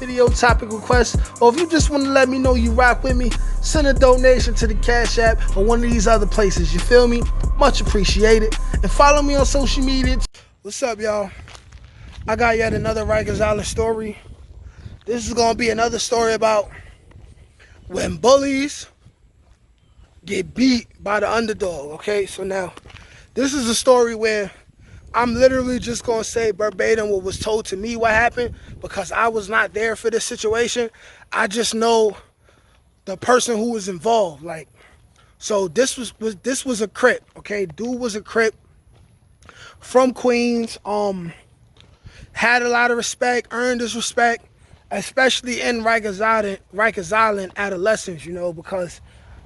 video topic requests, or if you just want to let me know you rock with me, send a donation to the Cash App or one of these other places, you feel me? Much appreciated. And follow me on social media. What's up, y'all? I got yet another Rikers Island story. This is gonna be another story about when bullies get beat by the underdog, okay? So now, this is a story where I'm literally just gonna say verbatim what was told to me what happened, because I was not there for this situation. I just know the person who was involved. Like, so this was a Crip, okay? Dude was a Crip from Queens. Had a lot of respect, earned his respect, especially in Rikers Island adolescents, you know, because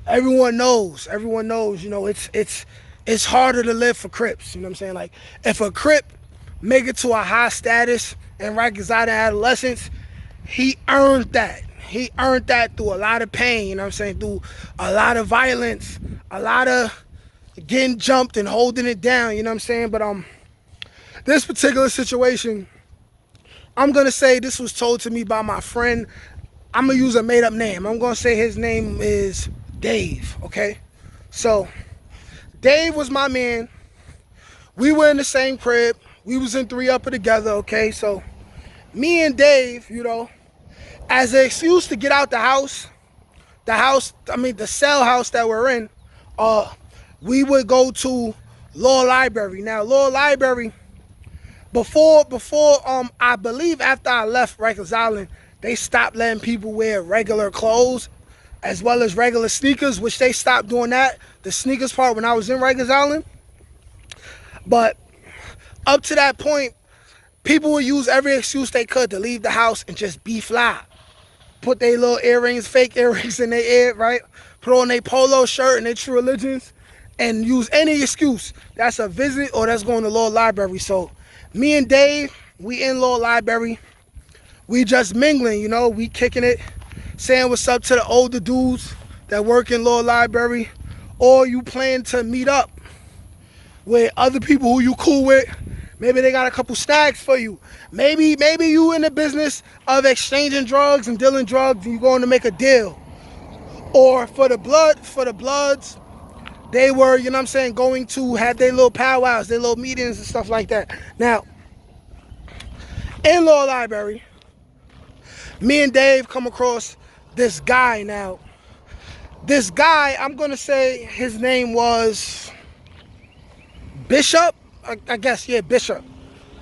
everyone knows, you know, it's harder to live for Crips, you know what I'm saying? Like, if a Crip make it to a high status in Rikers Island adolescence, he earned that. He earned that through a lot of pain, you know what I'm saying? Through a lot of violence, a lot of getting jumped and holding it down, you know what I'm saying? But this particular situation, I'm gonna say this was told to me by my friend. I'm gonna use a made-up name. I'm gonna say his name is Dave, okay? So Dave was my man. We were in the same crib. We was in 3 Upper together, okay? So me and Dave, you know, as an excuse to get out the cell house that we're in, we would go to Law Library. Now, Law Library, before I believe after I left Rikers Island, they stopped letting people wear regular clothes as well as regular sneakers, which they stopped doing that, the sneakers part, when I was in Rikers Island. But up to that point, people would use every excuse they could to leave the house and just be fly. Put their little earrings, fake earrings in their ear, right? Put on their polo shirt and their True Religions and use any excuse. That's a visit or that's going to Law Library. So me and Dave, we in Law Library. We just mingling, you know, we kicking it, saying what's up to the older dudes that work in Law Library, or you plan to meet up with other people who you cool with. Maybe they got a couple snacks for you. Maybe you in the business of exchanging drugs and dealing drugs and you going to make a deal. Or for the Bloods, they were, you know what I'm saying, going to have their little powwows, their little meetings and stuff like that. Now, in Law Library, me and Dave come across this guy. Now, this guy, I'm going to say his name was Bishop. I guess, yeah, Bishop.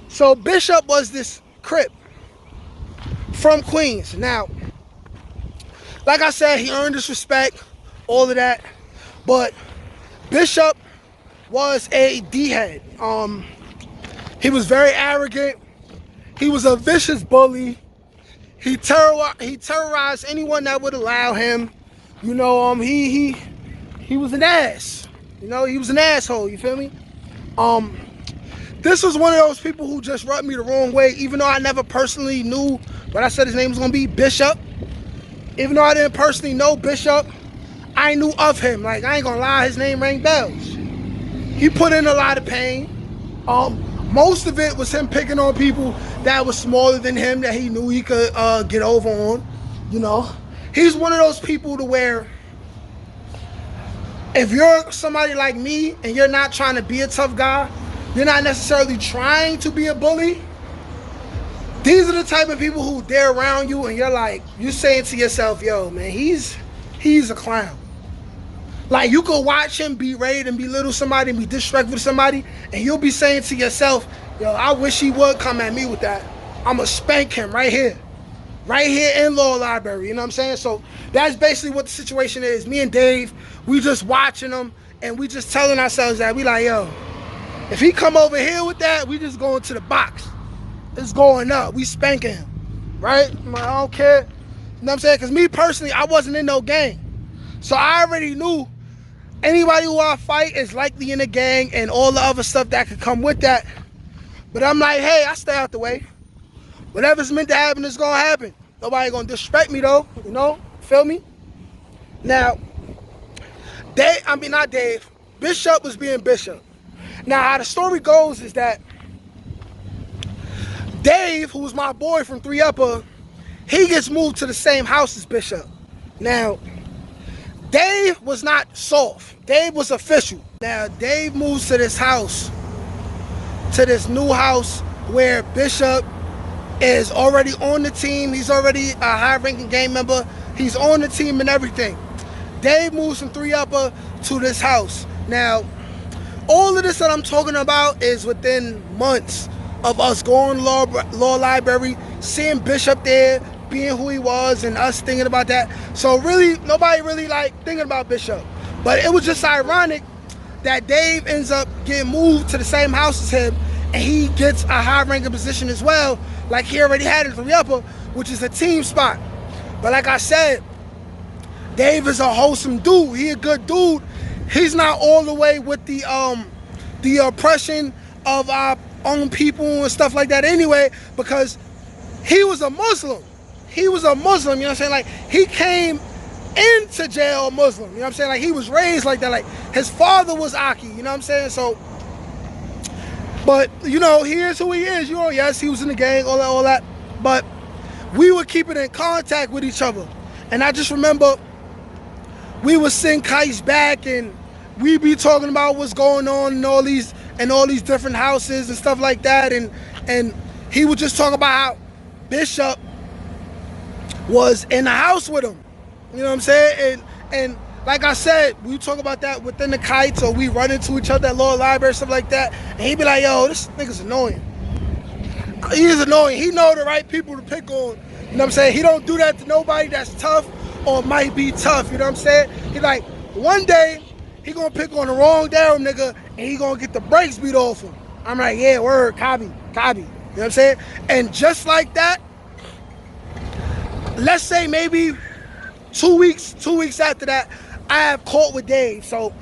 So Bishop was this Crip from Queens. Now, like I said, he earned his respect, all of that. But Bishop was a D-head. He was very arrogant. He was a vicious bully. He terrorized anyone that would allow him. You know, he was an ass. You know, he was an asshole, you feel me? This was one of those people who just rubbed me the wrong way, even though I never personally knew, but I said his name was gonna be Bishop. Even though I didn't personally know Bishop, I knew of him. Like, I ain't gonna lie, his name rang bells. He put in a lot of pain. Most of it was him picking on people that was smaller than him that he knew he could get over on, you know. He's one of those people to where if you're somebody like me and you're not trying to be a tough guy, you're not necessarily trying to be a bully, these are the type of people who they're around you and you're saying to yourself, yo, man, he's a clown. Like, you could watch him berate and belittle somebody and be disrespectful to somebody, and you'll be saying to yourself, yo, I wish he would come at me with that. I'ma spank him right here in Law Library, you know what I'm saying? So that's basically what the situation is. Me and Dave, we just watching him and we just telling ourselves that we like, yo, if he come over here with that, we just going to the box. It's going up. We spanking him, right? I'm like, I don't care. You know what I'm saying? Because me personally, I wasn't in no gang. So I already knew anybody who I fight is likely in a gang and all the other stuff that could come with that. But I'm like, hey, I stay out the way. Whatever's meant to happen is going to happen. Nobody going to disrespect me, though. You know? Feel me? Now, not Dave. Bishop was being Bishop. Now, how the story goes is that Dave, who was my boy from 3 Upper, he gets moved to the same house as Bishop. Now, Dave was not soft. Dave was official. Now, Dave moves to this house, to this new house where Bishop is already on the team. He's already a high-ranking game member. He's on the team and everything. Dave moves from 3-upper to this house. Now, all of this that I'm talking about is within months of us going to law library, seeing Bishop there, being who he was, and us thinking about that. So really, nobody really like thinking about Bishop. But it was just ironic that Dave ends up getting moved to the same house as him, and he gets a high-ranking position as well, like he already had in 3-upper, which is a team spot. But like I said, Dave is a wholesome dude. He a good dude. He's not all the way with the oppression of our own people and stuff like that anyway, because he was a Muslim. He was a Muslim, you know what I'm saying? Like, he came into jail a Muslim, you know what I'm saying? Like, he was raised like that. Like, his father was Aki, you know what I'm saying? So, but, you know, he is who he is. You know, yes, he was in the gang, all that. But we were keeping in contact with each other. And I just remember we would send kites back, and we be talking about what's going on in all these different houses and stuff like that. And he would just talk about how Bishop was in the house with him. You know what I'm saying? And like I said, we talk about that within the kites, or we run into each other at law library, stuff like that. And he'd be like, yo, this nigga's annoying. He is annoying. He know the right people to pick on. You know what I'm saying? He don't do that to nobody that's tough or might be tough. You know what I'm saying? He like, one day, he gonna pick on the wrong damn nigga, and he gonna get the brakes beat off him. I'm like, yeah, word, copy. You know what I'm saying? And just like that, let's say maybe 2 weeks after that, I have court with Dave. So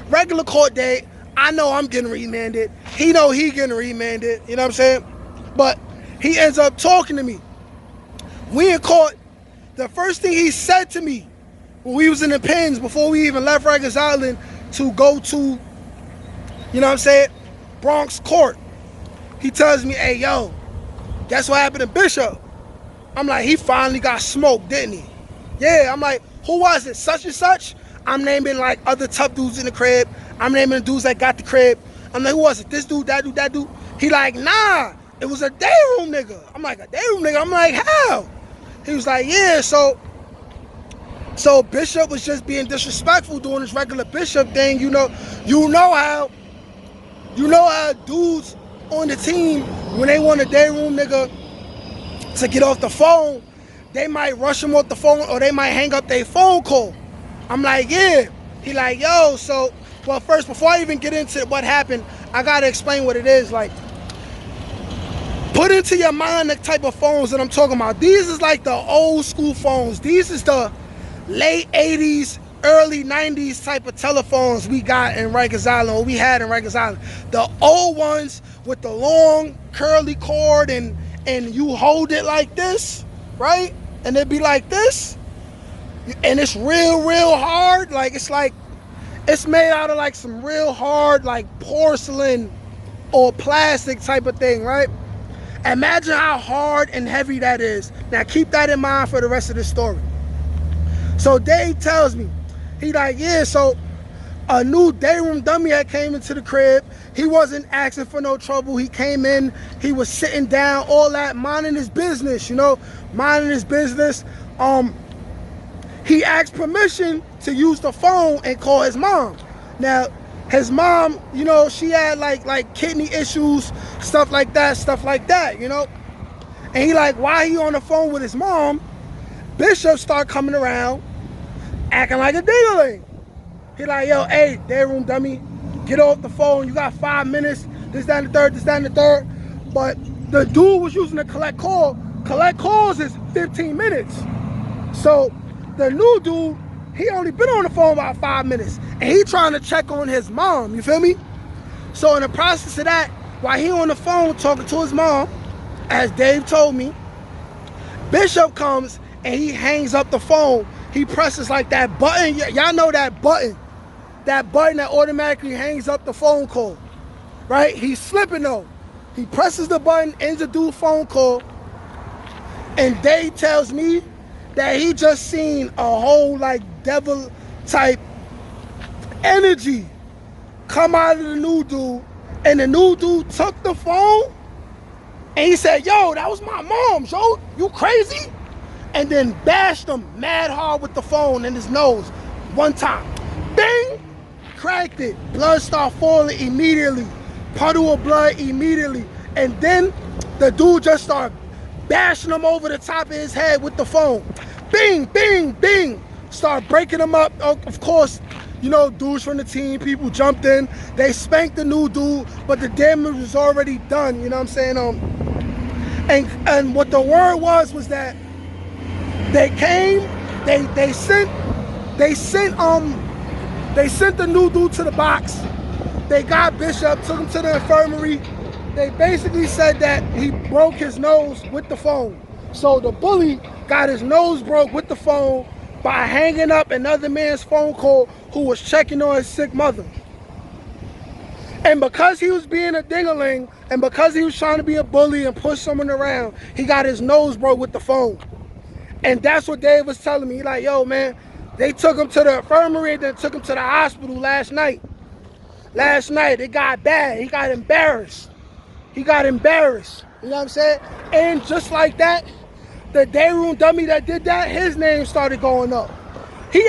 regular court day, I know I'm getting remanded. He know he getting remanded, you know what I'm saying? But he ends up talking to me. We in court, the first thing he said to me when we was in the pens, before we even left Rikers Island to go to, you know what I'm saying, Bronx court, he tells me, hey, yo, guess what happened to Bishop? I'm like, he finally got smoked, didn't he? Yeah, I'm like, who was it? Such and such? I'm naming like other tough dudes in the crib. I'm naming the dudes that got the crib. I'm like, who was it? This dude, that dude, that dude? He like, nah, it was a day room nigga. I'm like, a day room nigga? I'm like, how? He was like, yeah, so Bishop was just being disrespectful doing his regular Bishop thing. You know how dudes on the team, when they want a day room nigga to get off the phone, they might rush him off the phone, or they might hang up their phone call. I'm like, yeah. He like, yo, so, well, first, before I even get into what happened, I gotta explain what it is. Like, put into your mind the type of phones that I'm talking about. These is like the old school phones. These is the late 80s, early 90s type of telephones we got in Rikers Island, or we had in Rikers Island. The old ones with the long curly cord, and you hold it like this, right? And it'd be like this. And it's real hard. Like, it's made out of like some real hard, like porcelain or plastic type of thing, right? Imagine how hard and heavy that is. Now keep that in mind for the rest of the story. So Dave tells me, he like, yeah, so a new day room dummy had came into the crib. He wasn't asking for no trouble. He came in, he was sitting down, all that, minding his business, you know, minding his business. He asked permission to use the phone and call his mom. Now, his mom, you know, she had like kidney issues, stuff like that, you know. And he like, while he on the phone with his mom, Bishop start coming around, acting like a ding-a-ling. He like, yo, hey, day room dummy, get off the phone. You got 5 minutes. This, that, and the third. But the dude was using a collect call. Collect calls is 15 minutes. So the new dude, he only been on the phone about 5 minutes, and he trying to check on his mom, you feel me? So in the process of that, while he on the phone talking to his mom, as Dave told me, Bishop comes and he hangs up the phone. He presses like that button. Y'all know that button that automatically hangs up the phone call, right? He's slipping though. He presses the button, ends a dude phone call, And Dave tells me that he just seen a whole like devil type energy come out of the new dude, and the new dude took the phone and he said, yo, that was my mom's, yo, you crazy? And then bashed him mad hard with the phone in his nose one time. Bing! Cracked it. Blood started falling immediately. Puddle of blood immediately. And then the dude just started bashing him over the top of his head with the phone. Bing, bing, bing. Started breaking him up. Of course, you know, dudes from the team, people jumped in. They spanked the new dude, but the damage was already done. You know what I'm saying? And what the word was that they came, they sent the new dude to the box. They got Bishop, took him to the infirmary. They basically said that he broke his nose with the phone. So the bully got his nose broke with the phone by hanging up another man's phone call who was checking on his sick mother. And because he was being a dingaling, and because he was trying to be a bully and push someone around, he got his nose broke with the phone. And that's what Dave was telling me. He like, yo, man, they took him to the infirmary and then took him to the hospital last night. Last night, it got bad. He got embarrassed. You know what I'm saying? And just like that, the day room dummy that did that, his name started going up. He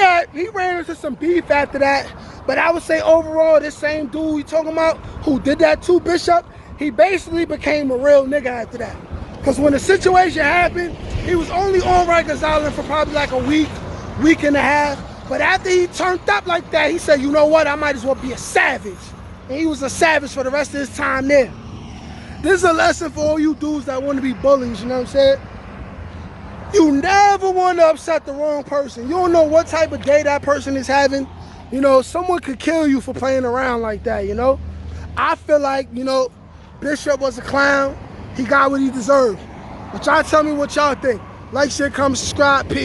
ran into some beef after that, but I would say overall, this same dude you talking about who did that to Bishop, he basically became a real nigga after that. Because when the situation happened, he was only on Rikers Island for probably like a week and a half. But after he turned up like that, he said, you know what, I might as well be a savage. And he was a savage for the rest of his time there. This is a lesson for all you dudes that want to be bullies, you know what I'm saying? You never want to upset the wrong person. You don't know what type of day that person is having. You know, someone could kill you for playing around like that, you know? I feel like, you know, Bishop was a clown. He got what he deserved. But y'all tell me what y'all think. Like, share, comment, subscribe, peace.